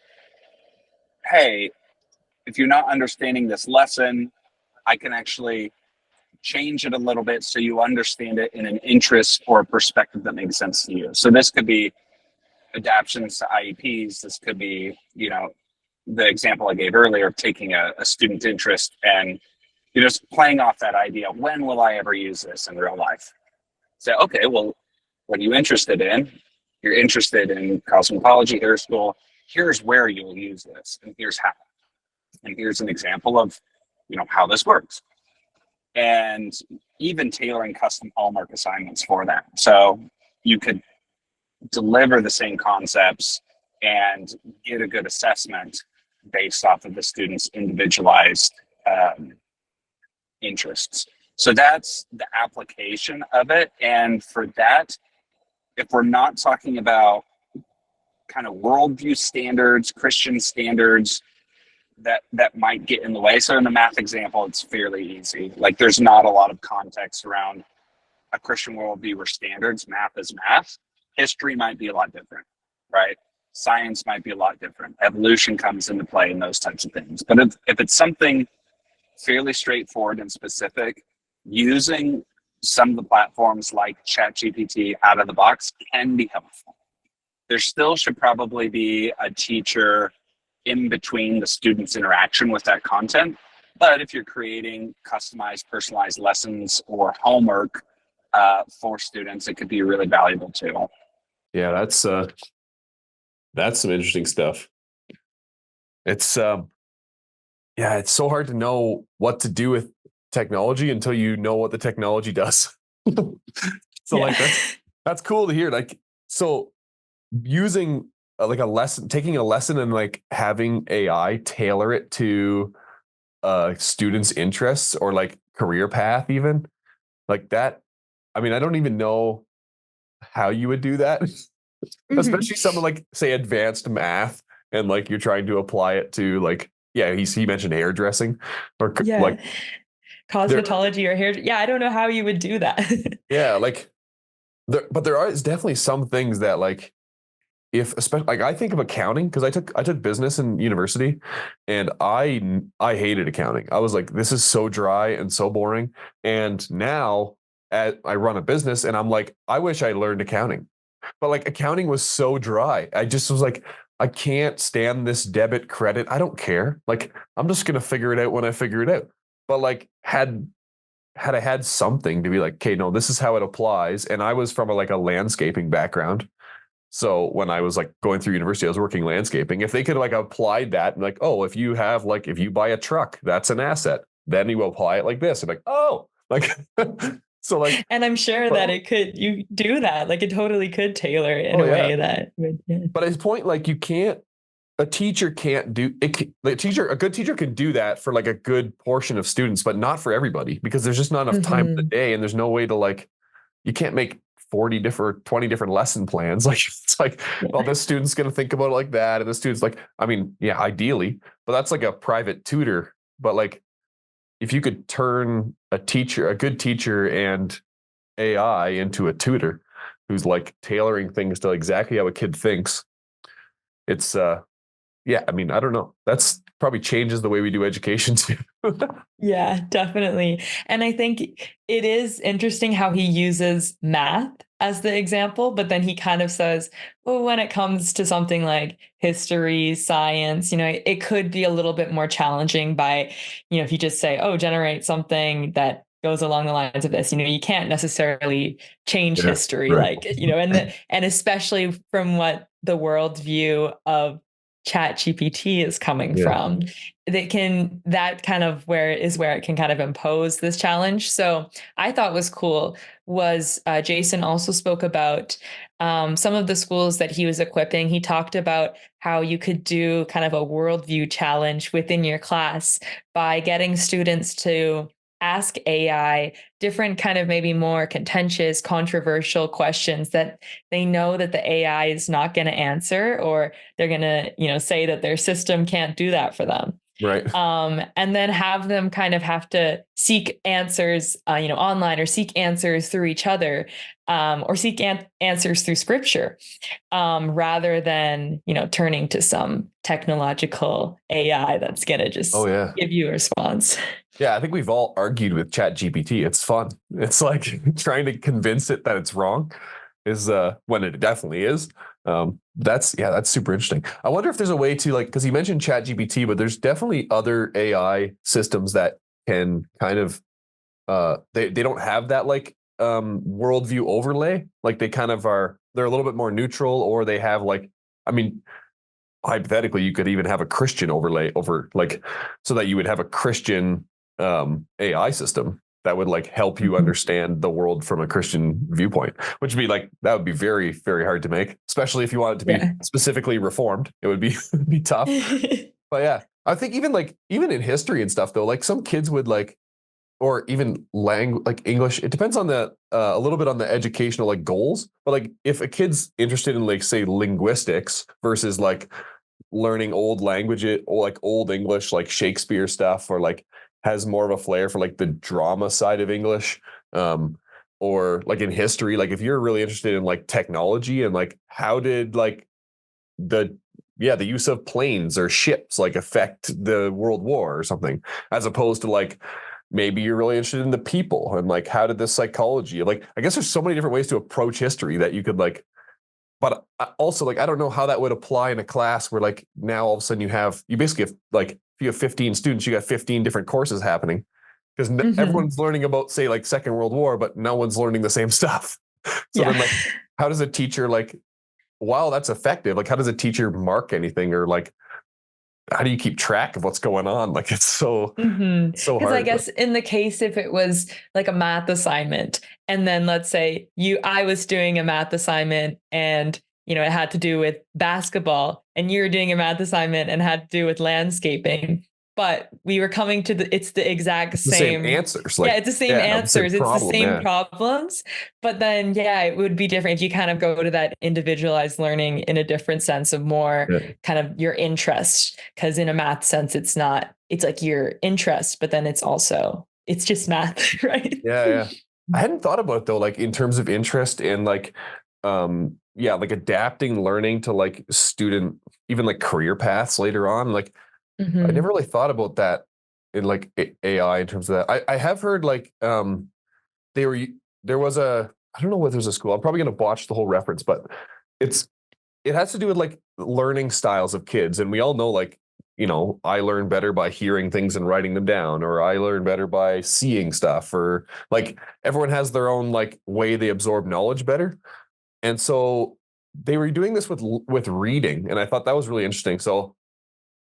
hey, if you're not understanding this lesson, I can actually change it a little bit so you understand it in an interest or a perspective that makes sense to you. So this could be adaptations to IEPs. This could be, the example I gave earlier of taking a student interest and you're just playing off that idea. When will I ever use this in real life? Say, okay, well, what are you interested in? You're interested in cosmetology, hair school. Here's where you'll use this, and here's how. And here's an example of, how this works. And even tailoring custom homework assignments for that. So you could deliver the same concepts and get a good assessment based off of the student's individualized interests. So that's the application of it. And for that, if we're not talking about kind of worldview standards, Christian standards, that might get in the way. So in the math example, it's fairly easy. Like there's not a lot of context around a Christian worldview or standards. Math is math. History might be a lot different, right? Science might be a lot different. Evolution comes into play in those types of things. But if it's something fairly straightforward and specific, using some of the platforms like ChatGPT out of the box can be helpful. There still should probably be a teacher in between the student's interaction with that content. But if you're creating customized, personalized lessons or homework for students, it could be a really valuable tool. Yeah, that's some interesting stuff. It's it's so hard to know what to do with technology until you know what the technology does. So like that's cool to hear. Like, so using like a lesson, taking a lesson and like having AI tailor it to students' interests or like career path, even like that. I mean, I don't even know how you would do that. especially something like, say, advanced math, and like you're trying to apply it to like, yeah, he mentioned hairdressing or Yeah. like Cosmetology or hair. Yeah, I don't know how you would do that. yeah, like but there is definitely some things that like, if especially like I think of accounting, because I took business in university, and I hated accounting. I was like, this is so dry and so boring. And now I run a business, and I'm like, I wish I learned accounting, but like accounting was so dry. I just was like, I can't stand this debit credit. I don't care. Like, I'm just gonna figure it out when I figure it out. But like, had I had something to be like, okay, no, this is how it applies. And I was from a landscaping background. So when I was like going through university, I was working landscaping. If they could like applied that, and like, oh, if you buy a truck, that's an asset, then you apply it like this. And like, oh, like, so like, and I'm sure that you do that. Like, it totally could tailor in a way that would, yeah. But at his point, like, a teacher can't do it. A good teacher can do that for like a good portion of students, but not for everybody, because there's just not enough time in the day, and there's no way to like, you can't make 20 different lesson plans. Like, it's like, well, this student's going to think about it like that. And the student's like, I mean, yeah, ideally, but that's like a private tutor. But like, if you could turn a good teacher and AI into a tutor who's like tailoring things to exactly how a kid thinks, it's, yeah, I mean, I don't know. That's probably changes the way we do education too. Yeah, definitely. And I think it is interesting how he uses math as the example, but then he kind of says, well, when it comes to something like history, science, it could be a little bit more challenging by, if you just say, oh, generate something that goes along the lines of this, you can't necessarily change history, right. like, and especially from what the worldview of ChatGPT is coming from, that kind of where it can kind of impose this challenge. So I thought was cool was Jason also spoke about some of the schools that he was equipping. He talked about how you could do kind of a worldview challenge within your class by getting students to ask AI different kind of maybe more contentious, controversial questions that they know that the AI is not going to answer, or they're going to, say that their system can't do that for them. Right. And then have them kind of have to seek answers, online, or seek answers through each other, or seek answers through scripture, rather than, turning to some technological AI that's going to just give you a response. Yeah, I think we've all argued with ChatGPT. It's fun. It's like trying to convince it that it's wrong is when it definitely is. That's super interesting. I wonder if there's a way to because he mentioned ChatGPT, but there's definitely other AI systems that can kind of they don't have that worldview overlay. Like they kind of they're a little bit more neutral, or they have hypothetically you could even have a Christian overlay over so that you would have a Christian AI system that would help you understand the world from a Christian viewpoint, which would be that would be very, very hard to make, especially if you want it to be specifically reformed. It would be tough. But yeah, I think even in history and stuff though, some kids would or even English, it depends on the a little bit on the educational goals. But if a kid's interested in say linguistics versus learning old language, or old English, Shakespeare stuff, or has more of a flair for the drama side of English, or in history, if you're really interested in technology and how did the use of planes or ships affect the World War or something, as opposed to maybe you're really interested in the people and how did this psychology, I guess there's so many different ways to approach history that you could but also I don't know how that would apply in a class where now all of a sudden you basically have if you have 15 students, you got 15 different courses happening, because everyone's learning about say Second World War, but no one's learning the same stuff. So then how does a teacher while that's effective, how does a teacher mark anything, or how do you keep track of what's going on? It's so so hard. I guess in the case, if it was a math assignment, and then let's say I was doing a math assignment and it had to do with basketball, and you were doing a math assignment and had to do with landscaping, but we were coming to it's the exact the same answers. Like, yeah, it's the same answers. It's the same problems. But then, yeah, it would be different if you kind of go to that individualized learning in a different sense of more kind of your interest. Because in a math sense, it's like your interest, but then it's just math, right? Yeah. I hadn't thought about it though, like in terms of interest and like, like adapting learning to like student, even like career paths later on. Like, I never really thought about that in like AI in terms of that. I have heard like, there was I don't know whether there's a school, I'm probably going to botch the whole reference, but it has to do with like learning styles of kids. And we all know, like, I learn better by hearing things and writing them down, or I learn better by seeing stuff, or like everyone has their own like way they absorb knowledge better. And so they were doing this with reading. And I thought that was really interesting. So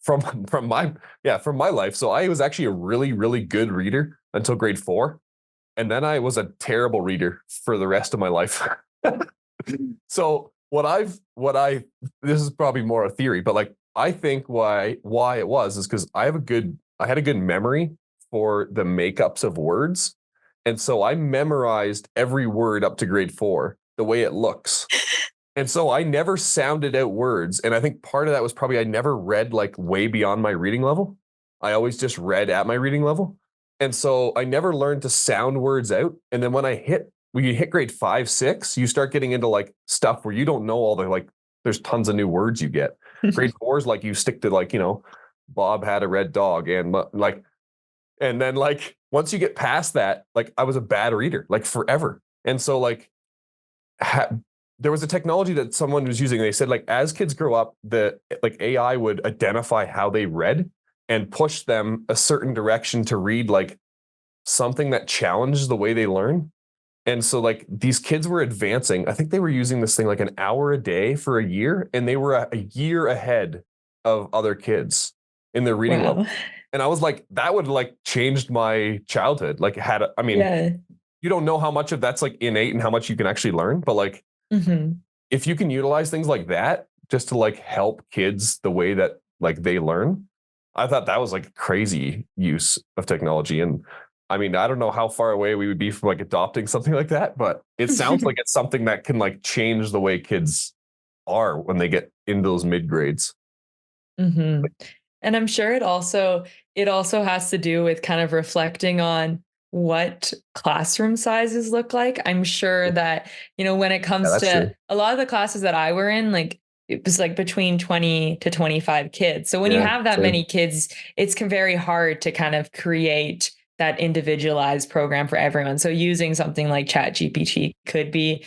from my life. So I was actually a really, really good reader until grade 4. And then I was a terrible reader for the rest of my life. So this is probably more a theory, but like, I think why it was is because I had a good memory for the makeups of words. And so I memorized every word up to grade 4, the way it looks. And so I never sounded out words. And I think part of that was probably I never read like way beyond my reading level. I always just read at my reading level. And so I never learned to sound words out. And then when you hit grade 5, 6, you start getting into like stuff where you don't know all the, like, there's tons of new words you get. Grade 4 is like you stick to like, Bob had a red dog, and like, and then like once you get past that, like I was a bad reader like forever. And so like there was a technology that someone was using. They said like as kids grow up, the like AI would identify how they read and push them a certain direction to read like something that challenges the way they learn. And so like these kids were advancing. I think they were using this thing like an hour a day for a year, and they were a year ahead of other kids in their reading level. And I was like, that would like changed my childhood. Like you don't know how much of that's like innate and how much you can actually learn, but like if you can utilize things like that just to like help kids the way that like they learn, I thought that was like crazy use of technology. And I mean, I don't know how far away we would be from like adopting something like that, but it sounds like it's something that can like change the way kids are when they get into those mid grades. And I'm sure it also has to do with kind of reflecting on what classroom sizes look like. I'm sure that, when it comes to a lot of the classes that I were in, like it was like between 20 to 25 kids. So when you have that many kids, it's very hard to kind of create that individualized program for everyone. So using something like ChatGPT could be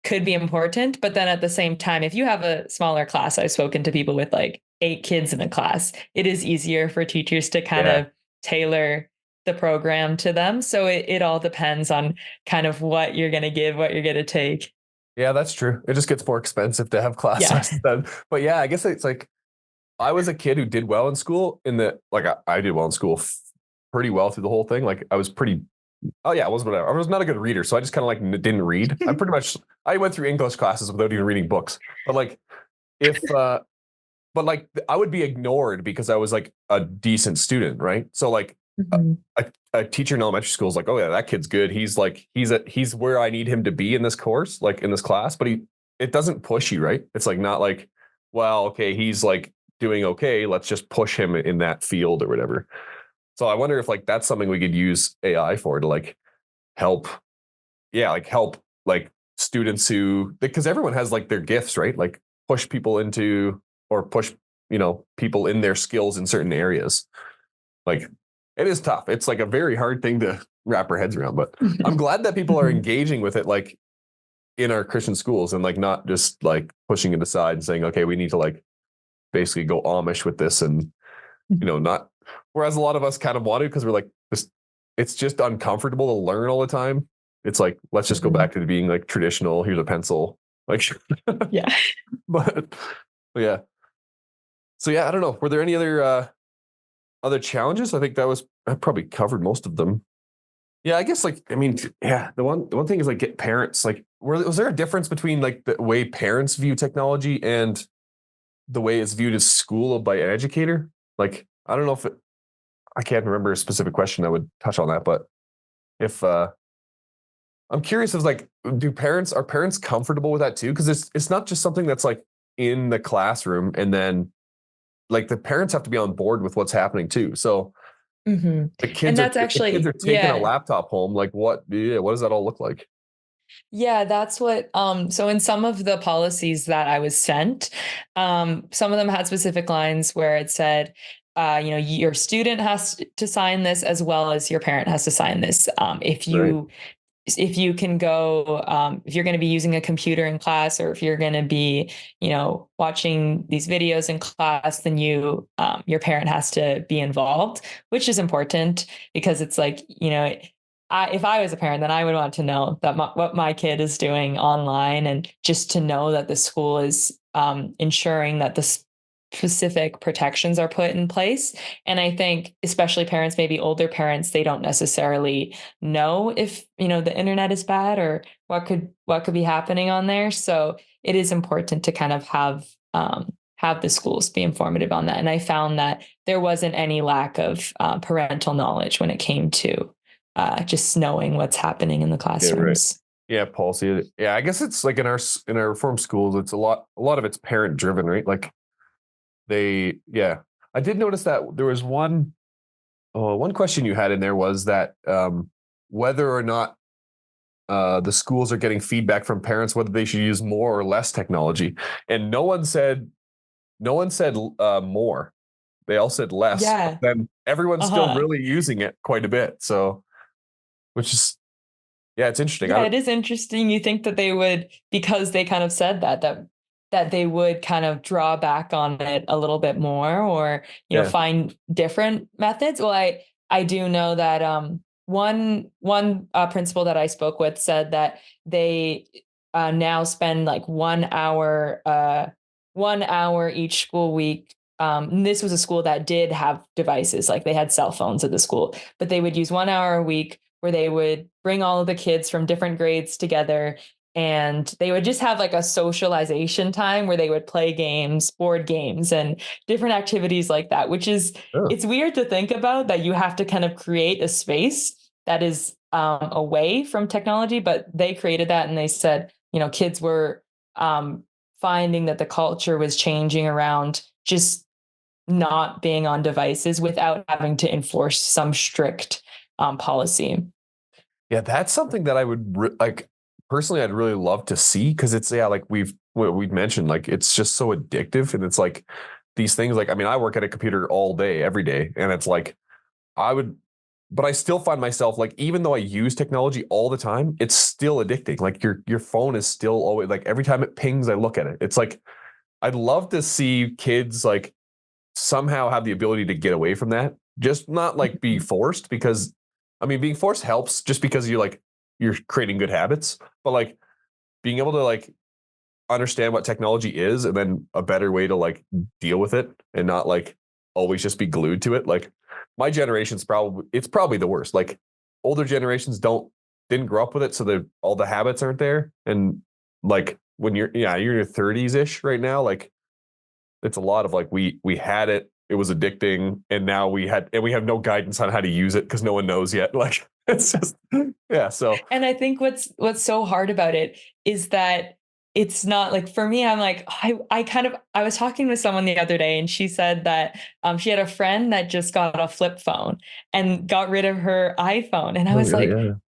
important. But then at the same time, if you have a smaller class, I've spoken to people with like 8 kids in a class, it is easier for teachers to kind of tailor the program to them. So it all depends on kind of what you're going to give, what you're going to take. Yeah, that's true. It just gets more expensive to have class sizes done. But yeah, I guess it's like, I was a kid who did well in school I did well in school pretty well through the whole thing. Like I was I was not a good reader. So I just kind of like didn't read. I went through English classes without even reading books. But like I would be ignored because I was like a decent student. Right. So like a teacher in elementary school is like, oh yeah, that kid's good. He's where I need him to be in this course, like in this class, but it doesn't push you. Right. It's like, not like, well, okay, he's like doing okay, let's just push him in that field or whatever. So I wonder if like that's something we could use AI for, to like help like students who, because everyone has like their gifts, right? Like push people into, or push, people in their skills in certain areas. Like it is tough. It's like a very hard thing to wrap our heads around, but I'm glad that people are engaging with it, like in our Christian schools, and like not just like pushing it aside and saying, okay, we need to like basically go Amish with this, and not, whereas a lot of us kind of want to, because we're like, it's just uncomfortable to learn all the time. It's like, let's just go back to being like traditional. Here's a pencil. Like, yeah. But yeah. So yeah, I don't know. Were there any other challenges? I think I probably covered most of them. Yeah, I guess the one thing is like get parents, like, was there a difference between like the way parents view technology and the way it's viewed at school by an educator? Like, I don't know I can't remember a specific question that would touch on that, but if I'm curious, is like, are parents comfortable with that too? Because it's not just something that's like in the classroom, and then like the parents have to be on board with what's happening too. So And the kids that's are taking a yeah. laptop home. Like what does that all look like? Yeah, that's what so in some of the policies that I was sent, some of them had specific lines where it said your student has to sign this as well as your parent has to sign this. If you can go, if you're going to be using a computer in class, or if you're going to be, watching these videos in class, then your parent has to be involved, which is important because it's like, if I was a parent, then I would want to know that what my kid is doing online, and just to know that the school is ensuring that the specific protections are put in place. And I think especially parents, maybe older parents, they don't necessarily know if, the internet is bad or what could be happening on there. So it is important to kind of have the schools be informative on that. And I found that there wasn't any lack of parental knowledge when it came to just knowing what's happening in the classrooms. Yeah, policy. Yeah, I guess it's like in our reform schools, it's a lot of it's parent driven, right? Like I did notice that there was one question you had in there was that whether or not the schools are getting feedback from parents whether they should use more or less technology, and no one said more. They all said less. Yeah. But then everyone's still really using it quite a bit. So, which is it's interesting. Yeah, it is interesting. You think that they would, because they kind of said that they would kind of draw back on it a little bit more, or find different methods. Well, I do know that one principal that I spoke with said that they now spend like 1 hour each school week. And this was a school that did have devices, like they had cell phones at the school, but they would use 1 hour a week where they would bring all of the kids from different grades together, and they would just have like a socialization time where they would play games, board games, and different activities like that, which is, it's weird to think about that you have to kind of create a space that is away from technology, but they created that. And they said, kids were finding that the culture was changing around just not being on devices without having to enforce some strict policy. Yeah, that's something that I would personally, I'd really love to see, because it's like we've mentioned, like it's just so addictive, and it's like these things. Like, I mean, I work at a computer all day, every day, and it's like but I still find myself like, even though I use technology all the time, it's still addicting. Like your phone is still always like, every time it pings, I look at it. It's like, I'd love to see kids like somehow have the ability to get away from that, just not like be forced, because I mean, being forced helps just because you're creating good habits, but like being able to like understand what technology is, and then a better way to like deal with it, and not like always just be glued to it. Like my generation's probably the worst. Like older generations didn't grow up with it, so all the habits aren't there. And like when you're in your 30s ish right now, like it's a lot of like we had it. It was addicting, and now we have no guidance on how to use it because no one knows yet. Like it's just So, and I think what's so hard about it is that it's not like, for me, I'm like, I was talking with someone the other day, and she said that she had a friend that just got a flip phone and got rid of her iPhone, and I was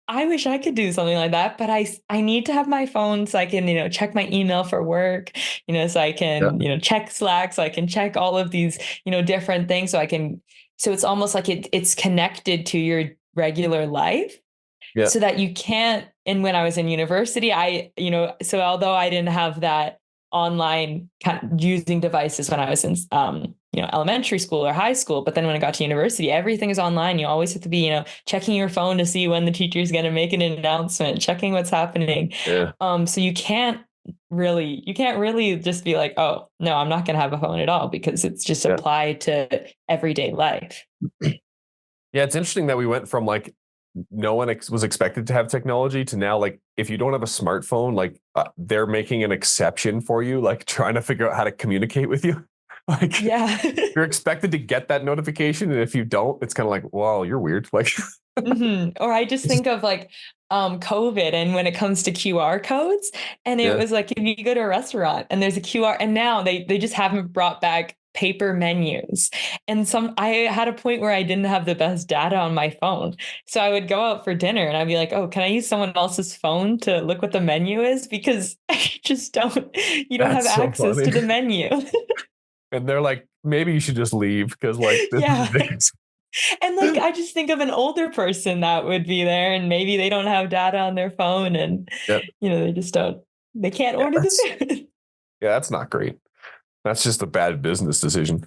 I wish I could do something like that, but I need to have my phone so I can, check my email for work, so I can, check Slack, so I can check all of these, different things, so it's almost like it's connected to your regular life. Yeah. So that you can't, and when I was in university, so although I didn't have that online using devices when I was in, elementary school or high school, but then when I got to university, everything is online. You always have to be, checking your phone to see when the teacher's going to make an announcement, checking what's happening. Yeah. So you can't really just be like, oh no, I'm not going to have a phone at all, because it's just applied to everyday life. Yeah. It's interesting that we went from like, no one was expected to have technology to now, like, if you don't have a smartphone, like they're making an exception for you, like trying to figure out how to communicate with you. Like, Yeah. you're expected to get that notification, and if you don't, it's kind of like, well, you're weird. Like, Or I just think of like COVID and when it comes to QR codes, and it yeah, was like if you go to a restaurant and there's a QR, and now they just haven't brought back paper menus. And I had a point where I didn't have the best data on my phone. So I would go out for dinner and I'd be like, oh, can I use someone else's phone to look what the menu is? Because you don't have that's so access funny. to the menu. And they're like, maybe you should just leave because like this Yeah. is ridiculous. And like, I just think of an older person that would be there and maybe they don't have data on their phone and, Yeah. they can't Yeah, order the food. Yeah, that's not great. That's just a bad business decision.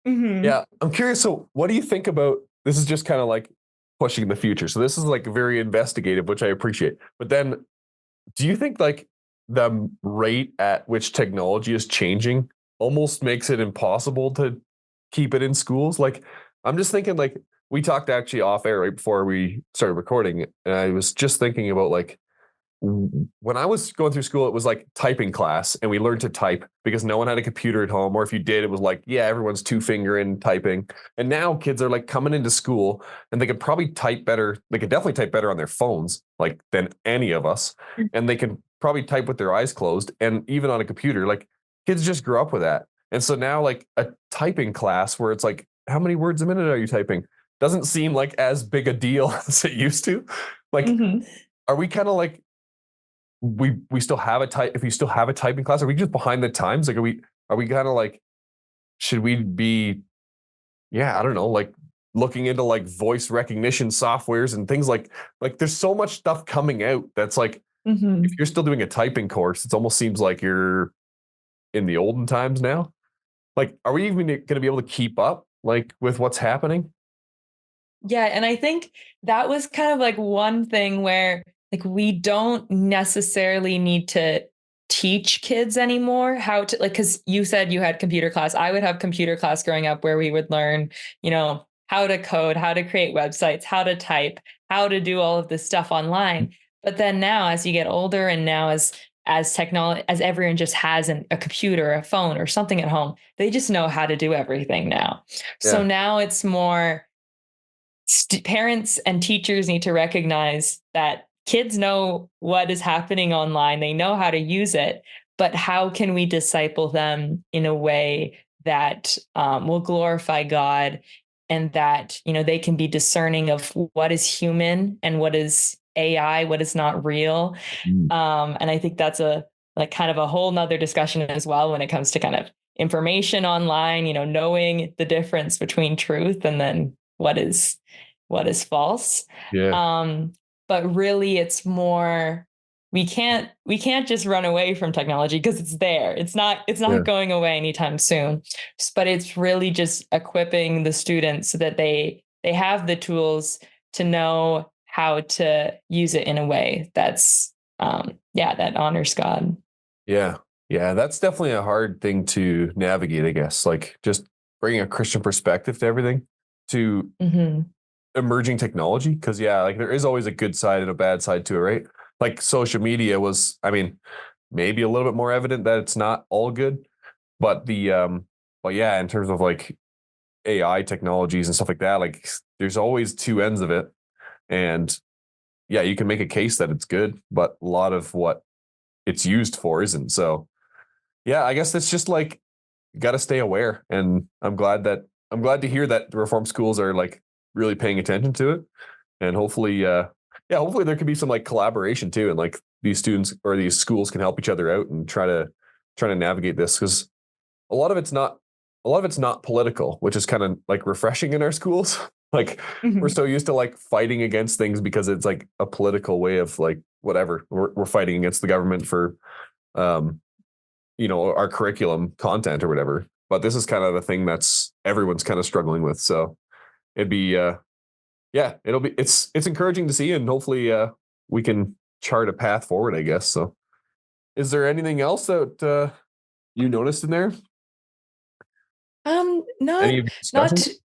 Mhm. Yeah, I'm curious. So, what do you think about this? Is just kind of like pushing the future. So, this is like very investigative, which I appreciate. But then, do you think like the rate at which technology is changing almost makes it impossible to keep it in schools? Like, I'm just thinking, like, we talked actually off air right before we started recording, and I was just thinking about like when I was going through school, it was like typing class, and we learned to type because no one had a computer at home. Or if you did, it was like, yeah, everyone's two finger in typing. And now kids are like coming into school and they could probably type better. They could definitely type better on their phones, like than any of us. And they can probably type with their eyes closed. And even on a computer, like kids just grew up with that. And so now, like a typing class where it's like, how many words a minute are you typing? Doesn't seem like as big a deal as it used to. Like, Mhm. are we kind of like, we still have a type if you still have a typing class, are we just behind the times? Like, are we kind of like, should we be, yeah, I don't know, like looking into like voice recognition softwares and things like there's so much stuff coming out that's like, Mhm. if you're still doing a typing course, it almost seems like you're in the olden times now. Like, are we even going to be able to keep up like with what's happening? Yeah, and I think that was kind of like one thing where like we don't necessarily need to teach kids anymore how to, like, because you said you had computer class. I would have computer class growing up where we would learn, how to code, how to create websites, how to type, how to do all of this stuff online. But then now as you get older and now as technology, as everyone just has a computer, a phone or something at home, they just know how to do everything now. So Yeah. now it's more parents and teachers need to recognize that kids know what is happening online. They know how to use it, but how can we disciple them in a way that will glorify God and that, they can be discerning of what is human and what is AI, what is not real. And I think that's kind of a whole nother discussion as well when it comes to kind of information online, knowing the difference between truth and then what is false. Yeah. But really it's more, we can't just run away from technology because it's there. It's not Yeah. going away anytime soon. But it's really just equipping the students so that they have the tools to know how to use it in a way that's that honors God. Yeah. Yeah. That's definitely a hard thing to navigate, I guess. Like, just bringing a Christian perspective to everything, to Mm-hmm. emerging technology. Cause yeah, like there is always a good side and a bad side to it, right? Like social media was, I mean, maybe a little bit more evident that it's not all good, but but yeah, in terms of like AI technologies and stuff like that, like there's always two ends of it. And yeah, you can make a case that it's good, but a lot of what it's used for isn't. So yeah, I guess it's just like, you got to stay aware. And I'm glad to hear that the reform schools are like really paying attention to it. And hopefully, hopefully there could be some like collaboration too. And like these students or these schools can help each other out and try to navigate this. Cause a lot of it's not political, which is kind of like refreshing in our schools. Like we're so used to like fighting against things because it's like a political way of like, whatever, we're fighting against the government for, our curriculum content or whatever. But this is kind of a thing that's everyone's kind of struggling with. So it'd be, it's encouraging to see, and hopefully we can chart a path forward, I guess. So is there anything else that you noticed in there? Any of the discussions?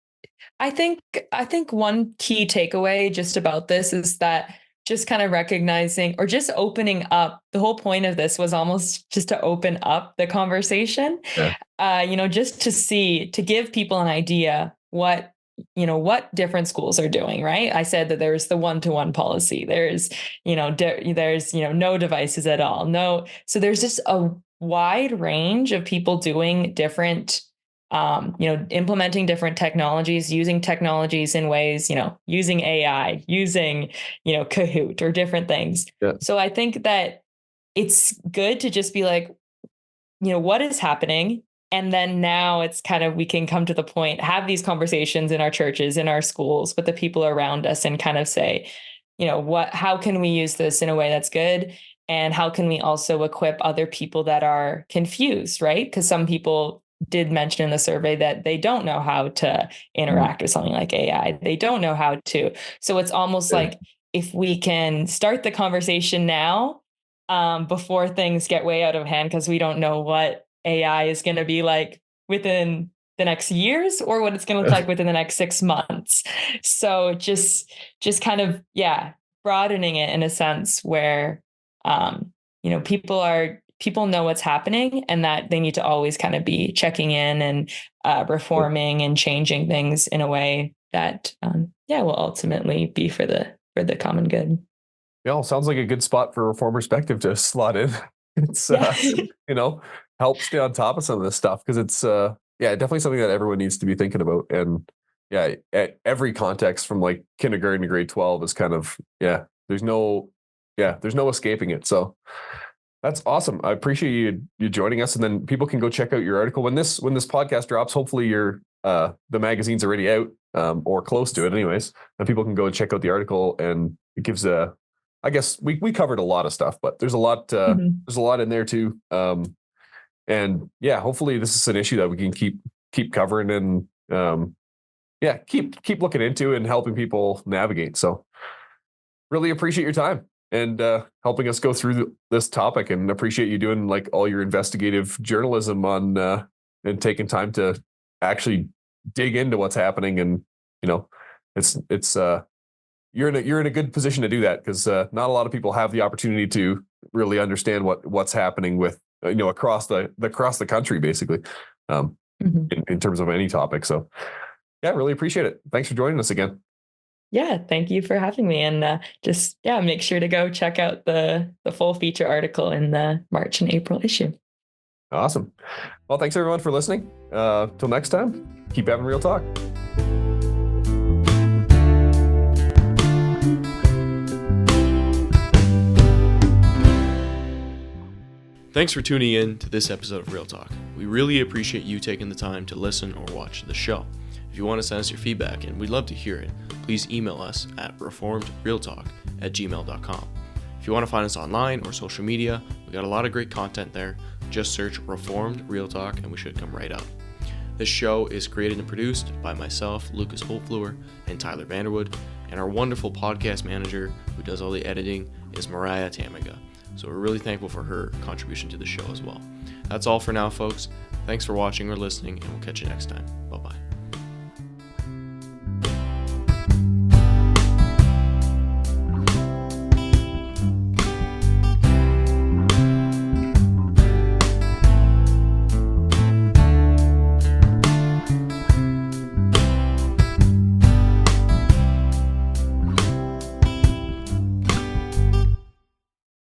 I think one key takeaway just about this is that just kind of recognizing or just opening up. The whole point of this was almost just to open up the conversation, just to give people an idea what different schools are doing, right? I said that there's the one-to-one policy. There's no devices at all. No. So there's just a wide range of people doing different implementing different technologies, using technologies in ways, using AI, using, Kahoot or different things. Yeah. So I think that it's good to just be like, what is happening? And then now it's kind of, we can come to the point, have these conversations in our churches, in our schools, with the people around us, and kind of say, how can we use this in a way that's good? And how can we also equip other people that are confused, right? Because some people did mention in the survey that they don't know how to interact with something like AI. They don't know how to. So it's almost like if we can start the conversation now, before things get way out of hand, because we don't know what AI is going to be like within the next years or what it's going to look like within the next 6 months. So just kind of, broadening it in a sense where, people know what's happening, and that they need to always kind of be checking in and reforming and changing things in a way that will ultimately be for the common good. Yeah, sounds like a good spot for Reform Perspective to slot in. It's help stay on top of some of this stuff, because it's definitely something that everyone needs to be thinking about. And at every context from like kindergarten to grade 12 is kind of there's no escaping it. So that's awesome. I appreciate you joining us. And then people can go check out your article when this podcast drops. Hopefully the magazine's already out, or close to it anyways, and people can go and check out the article. And it gives I guess we covered a lot of stuff, but there's a lot in there too. And hopefully this is an issue that we can keep covering and keep looking into and helping people navigate. So really appreciate your time and helping us go through this topic, and appreciate you doing like all your investigative journalism on and taking time to actually dig into what's happening. And it's you're in a good position to do that, because not a lot of people have the opportunity to really understand what's happening with across the country, basically, in terms of any topic. So really appreciate it. Thanks for joining us again. Yeah, thank you for having me. And make sure to go check out the full feature article in the March and April issue. Awesome. Well, thanks everyone for listening. Till next time, keep having real talk. Thanks for tuning in to this episode of Real Talk. We really appreciate you taking the time to listen or watch the show. If you want to send us your feedback, and we'd love to hear it, please email us at reformedrealtalk@gmail.com. If you want to find us online or social media, we got a lot of great content there. Just search Reformed Real Talk and we should come right up. This show is created and produced by myself, Lucas Holtfluer, and Tyler Vanderwood, and our wonderful podcast manager who does all the editing is Mariah Tamiga. So we're really thankful for her contribution to the show as well. That's all for now, folks. Thanks for watching or listening, and we'll catch you next time. Bye-bye.